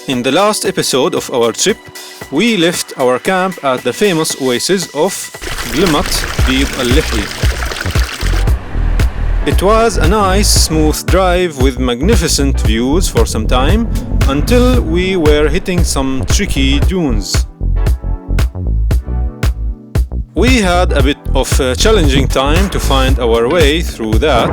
In the last episode of our trip, we left our camp at the famous oasis of Glimat Bid al-Lihi. It was a nice, smooth drive with magnificent views for some time until we were hitting some tricky dunes. We had a bit of a challenging time to find our way through that.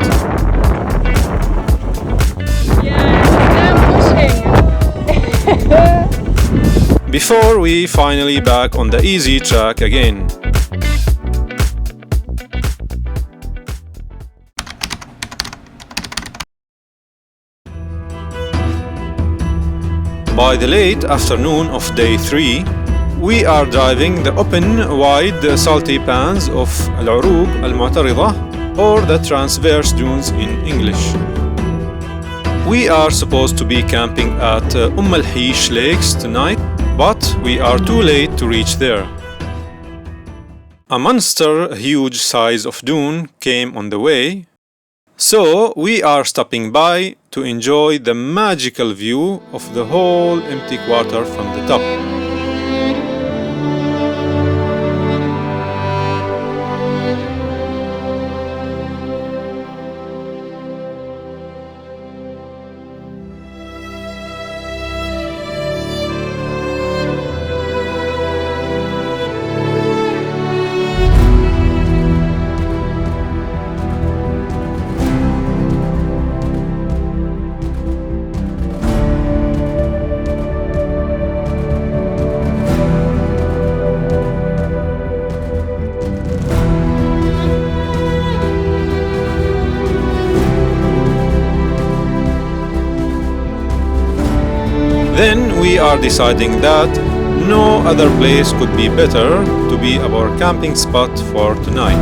Before we finally back on the easy track again. By the late afternoon of day 3, we are driving the open, wide, salty pans of Al-Uruq Al-Mu'tarida, or the transverse dunes in English. We are supposed to be camping at Al-Hish lakes tonight, but we are too late to reach there. A monster huge size of dune came on the way, so we are stopping by to enjoy the magical view of the whole empty quarter from the top. Then we are deciding that no other place could be better to be our camping spot for tonight.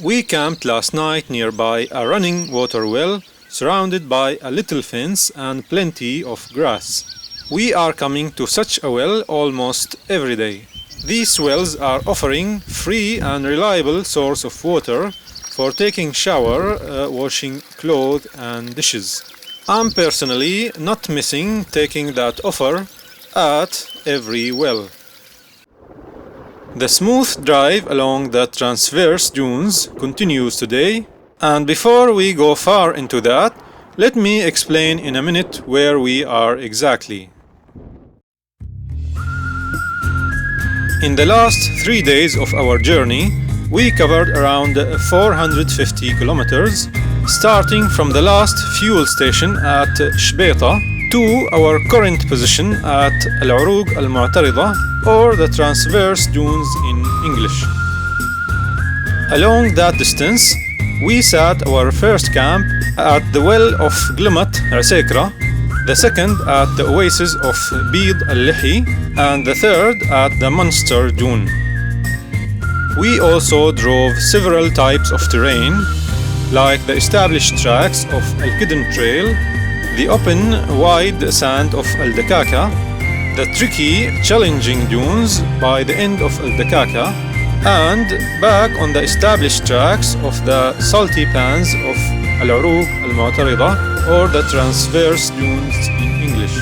We camped last night nearby a running water well, surrounded by a little fence and plenty of grass. We are coming to such a well almost every day. These wells are offering free and reliable source of water for taking shower, washing clothes and dishes. I'm personally not missing taking that offer at every well. The smooth drive along the transverse dunes continues today. And before we go far into that, let me explain in a minute where we are exactly. In the last 3 days of our journey, we covered around 450 kilometers, starting from the last fuel station at Shbeta to our current position at Al-Uruq Al-Mu'tarida, or the transverse dunes in English. Along that distance, we set our first camp at the well of Glimat Asekra, the second at the oasis of Bid al-Lihi, and the third at the Monster Dune. We also drove several types of terrain, like the established tracks of Al-Kidn Trail, the open, wide sand of Al-Dakaka, the tricky, challenging dunes by the end of Al-Dakaka, and back on the established tracks of the salty pans of Al-Uruq Al-Mu'tarida, or the transverse dunes in English.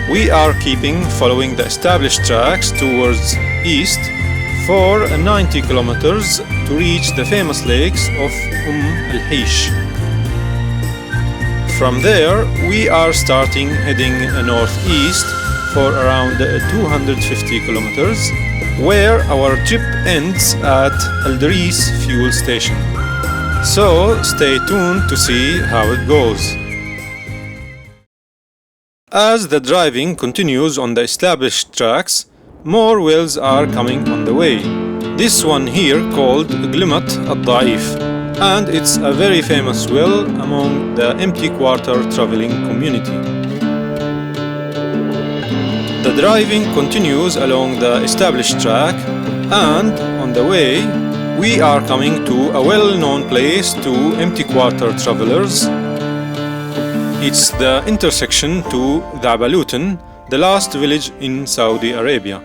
We are following the established tracks towards east for 90 kilometers to reach the famous lakes of Al-Hish. From there, we are heading northeast for around 250 kilometers, where our trip ends at Al-Daris fuel station. So stay tuned to see how it goes. As the driving continues on the established tracks, more wells are coming on the way. This one here called Glimat al-Da'if, and it's a very famous well among the empty quarter traveling community. The driving continues along the established track, and on the way, we are coming to a well-known place to empty quarter travelers. It's the intersection to the Abalutan, the last village in Saudi Arabia.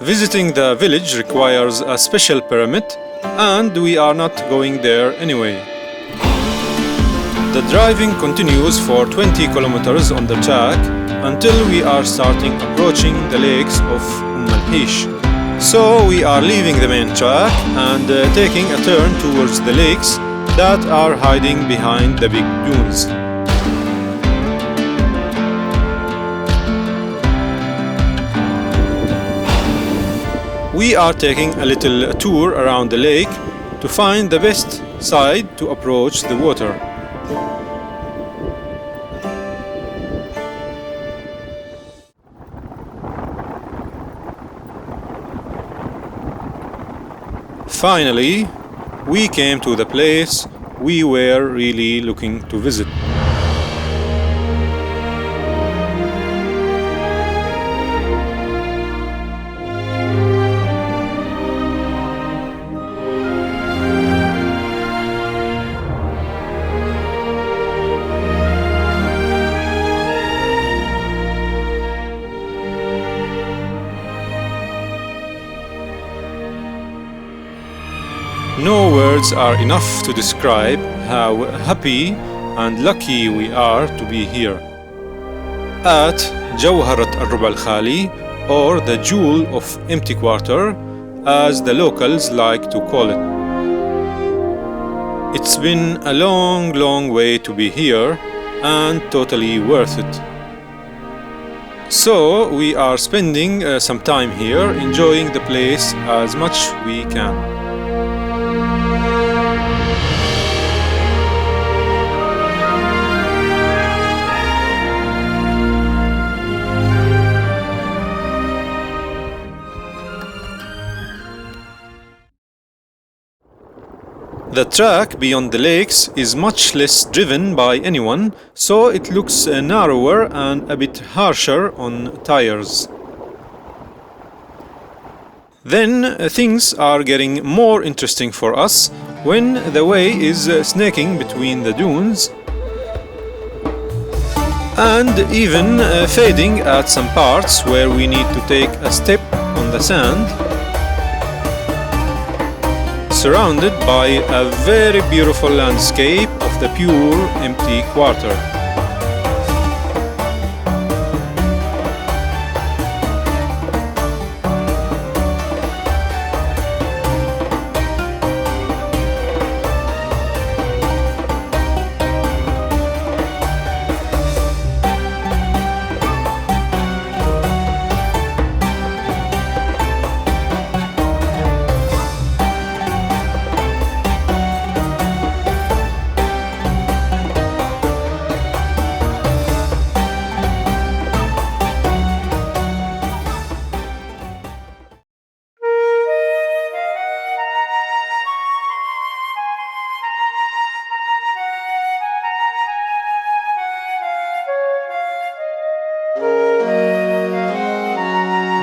Visiting the village requires a special permit, and we are not going there anyway. The driving continues for 20 kilometers on the track until we are starting approaching the lakes of الحيش. So we are leaving the main track and taking a turn towards the lakes that are hiding behind the big dunes. We are taking a little tour around the lake to find the best side to approach the water. Finally, we came to the place we were really looking to visit. No words are enough to describe how happy and lucky we are to be here at جوهرة الربع الخالي, or the jewel of empty quarter, as the locals like to call it. It's been a long way to be here and totally worth it. So we are spending some time here, enjoying the place as much we can. The track beyond the lakes is much less driven by anyone, so it looks narrower and a bit harsher on tires. Then things are getting more interesting for us when the way is snaking between the dunes and even fading at some parts where we need to take a step on the sand, surrounded by a very beautiful landscape of the pure empty quarter.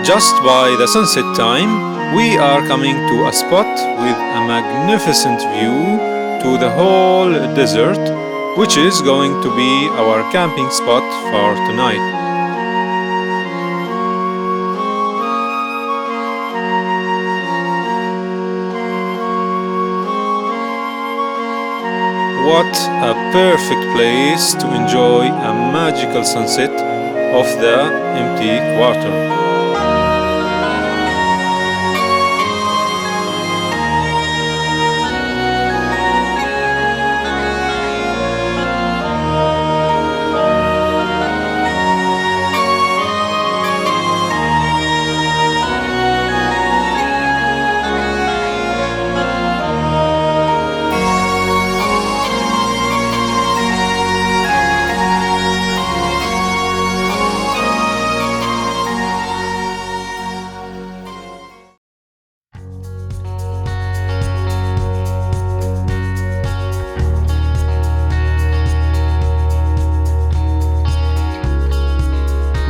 Just by the sunset time, we are coming to a spot with a magnificent view to the whole desert, which is going to be our camping spot for tonight. What a perfect place to enjoy a magical sunset of the empty quarter.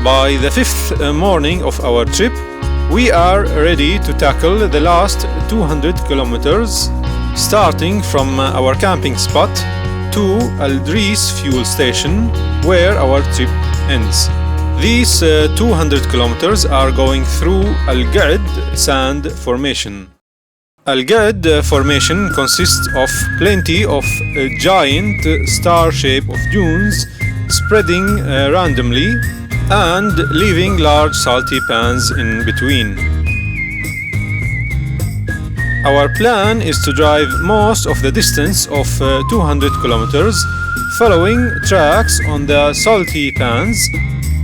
By the fifth morning of our trip, we are ready to tackle the last 200 kilometers, starting from our camping spot to Aldris fuel station, where our trip ends. These 200 kilometers are going through Al-Qa'd sand formation. Al-Qa'd formation consists of plenty of giant star shape of dunes spreading randomly and leaving large salty pans in between. Our plan is to drive most of the distance of 200 kilometers, following tracks on the salty pans,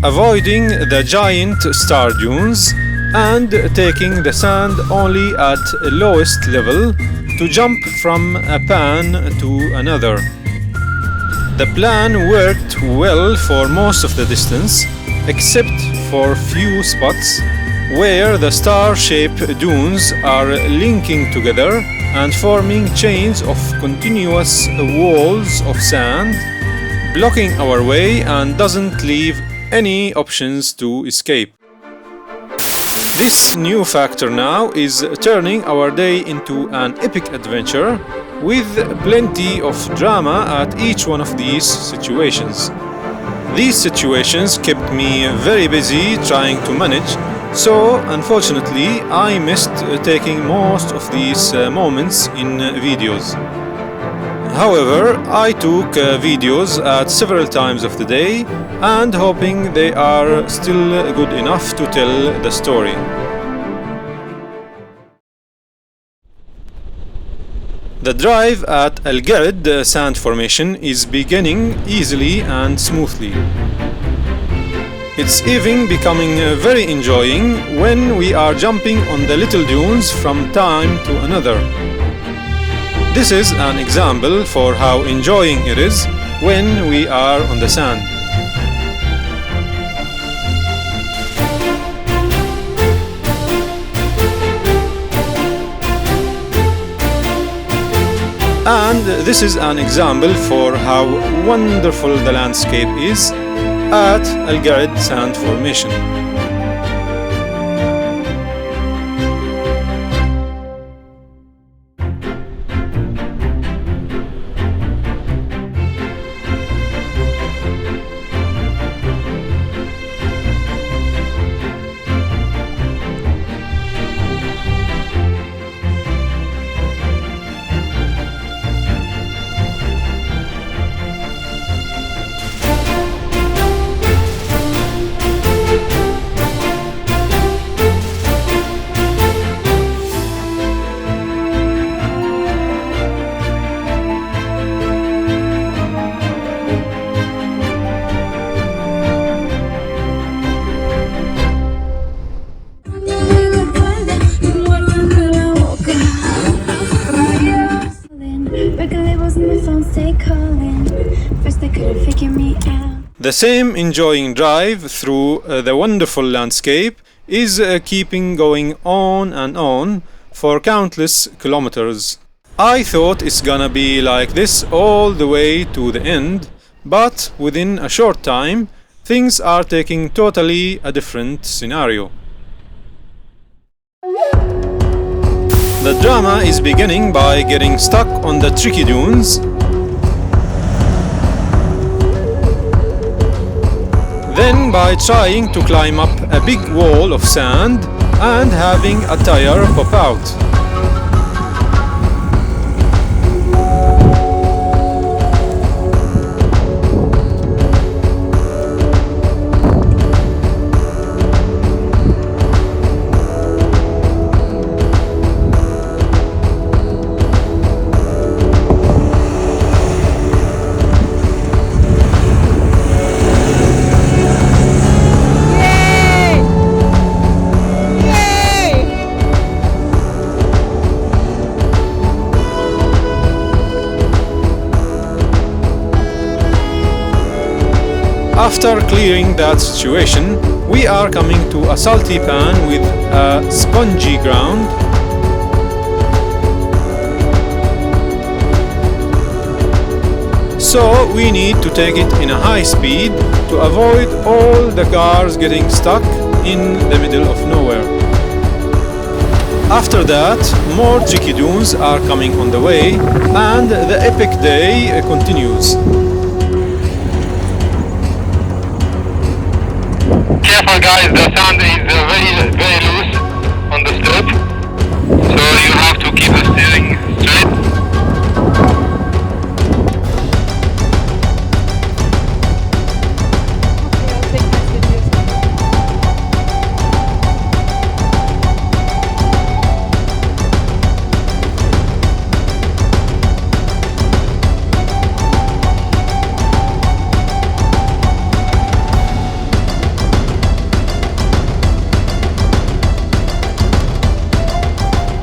avoiding the giant star dunes, and taking the sand only at lowest level to jump from a pan to another. The plan worked well for most of the distance, except for few spots where the star-shaped dunes are linking together and forming chains of continuous walls of sand, blocking our way and doesn't leave any options to escape. This new factor now is turning our day into an epic adventure with plenty of drama at each one of these situations. These situations kept me very busy trying to manage, so unfortunately I missed taking most of these moments in videos. However, I took videos at several times of the day and hoping they are still good enough to tell the story. The drive at Al-Qa'd sand formation is beginning easily and smoothly. It's even becoming very enjoying when we are jumping on the little dunes from time to another. This is an example for how enjoying it is when we are on the sand. And this is an example for how wonderful the landscape is at Al-Qa'd sand formation. The same enjoying drive through the wonderful landscape is keeping going on and on for countless kilometers. I thought it's gonna be like this all the way to the end, but within a short time things are taking totally a different scenario. The drama is beginning by getting stuck on the tricky dunes, then by trying to climb up a big wall of sand and having a tire pop out. After clearing that situation, we are coming to a salty pan with a spongy ground. So we need to take it in a high speed to avoid all the cars getting stuck in the middle of nowhere. After that, more tricky dunes are coming on the way, and the epic day continues. Careful guys, the sand is very loose on the slope, so you have to keep the steering straight.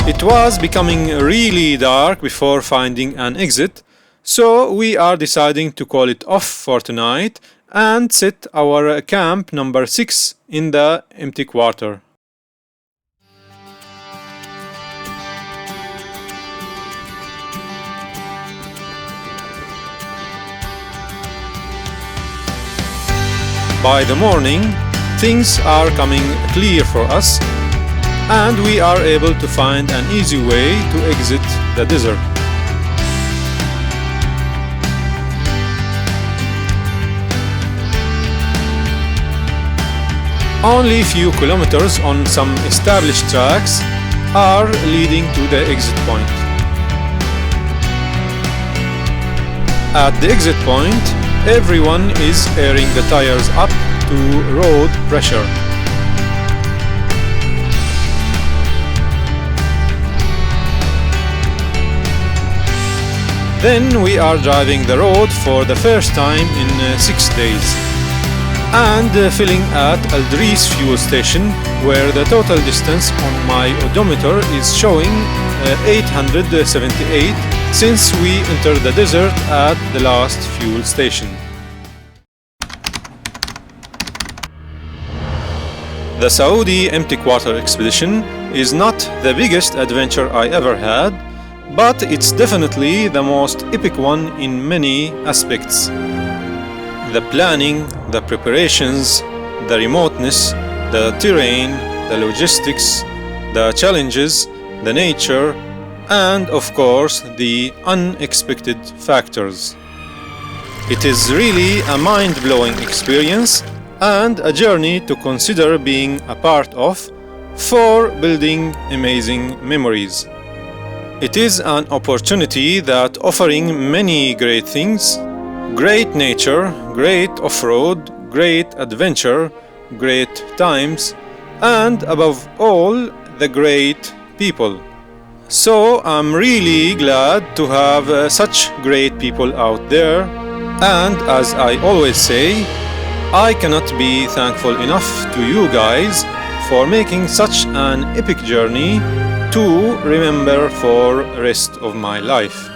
It was becoming really dark before finding an exit, so we are deciding to call it off for tonight and set our camp number 6 in the empty quarter. By the morning, things are coming clear for us, and we are able to find an easy way to exit the desert. Only a few kilometers on some established tracks are leading to the exit point. At the exit point, everyone is airing the tires up to road pressure. Then we are driving the road for the first time in 6 days and filling at Aldris fuel station, where the total distance on my odometer is showing 878 since we entered the desert at the last fuel station. The Saudi Empty Quarter expedition is not the biggest adventure I ever had, but it's definitely the most epic one in many aspects. The planning, the preparations, the remoteness, the terrain, the logistics, the challenges, the nature, and of course the unexpected factors. It is really a mind-blowing experience and a journey to consider being a part of for building amazing memories. It is an opportunity that offering many great things: great nature, great off-road, great adventure, great times, and above all, the great people. So I'm really glad to have such great people out there, and as I always say, I cannot be thankful enough to you guys for making such an epic journey to remember for the rest of my life.